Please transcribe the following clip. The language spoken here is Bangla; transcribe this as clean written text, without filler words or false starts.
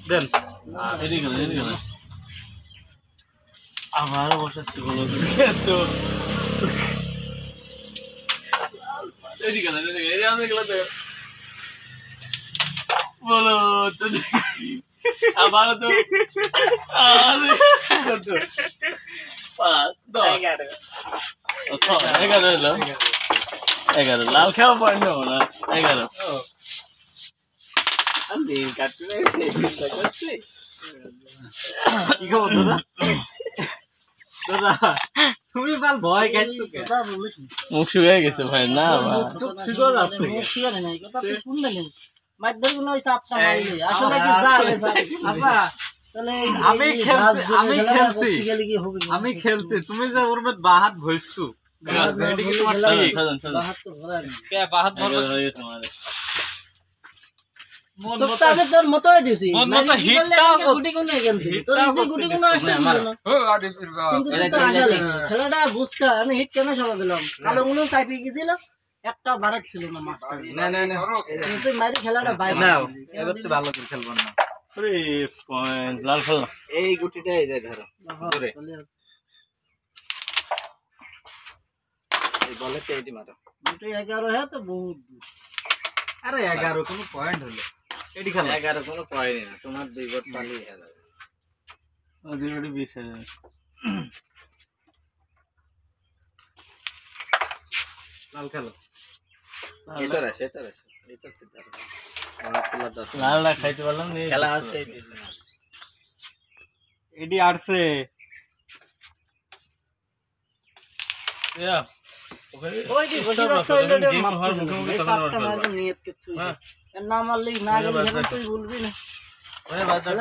দেন এদিকে আমারও বসাচ্ছি বলো তো এদিকে বলো তো আমারও তো আরে কত 5 10 11 লাল খাওয়া পায় না 11 দিন কাটতে কি খবর দাদা তুমি বাল ভয় খাইছো কে মুখ শুকিয়ে গেছে ভাই না মুখ শুকিয়ে যাচ্ছে মুখ শুকিয়ে নাই কথা তুই শুনলে না মাইদর গুলো ওই চাপটা মারলি আসলে কি জালে আচ্ছা তাহলে আমি খেলছি তুমি যে ওর মধ্যে বাহাত ভইছো এডি কি তোমার ঠিক বাহাত তো ভরা নেই কে বাহাত ভরবে তোমারে মন মত আমি তোর মতই দিছি মন মত হিটটাও গুটি কোন গেলছি তোর যে গুটি কোন আসছে না ও আদি ফিরবা খেলাটা বুঝতে আমি হিট কেন খেলা দিলাম কালো গুলো চাইপে গিয়েছিল একটা বাড়াত ছিল না মাস্টার না তুই মারি খেলাটা বাইরে নাও এবার তো ভালো করে খেলবো না আরে পয়েন্ট লাল খেল এই গুটিটা এই যায় ধরো জোরে এই বলে তেইটি মারো গুটি 11 है तो बहुत अरे 11 কোনো পয়েন্ট হলো এডি খেলা 11 কোনো পয়েন্ট না তোমার দুই গট পালি খেলা দুই গট 20000 লাল খেলো এটার আছে এটার তো লালটা খাইতে পারলাম না খেলা আছে এডি আরছে ওই কি বসে আছে ওই গেম হওয়ার মুখে সাতটা মারবে নিয়ত কিছু না মারলি না গেলে তুই বলবি না ওরে বাচ্চা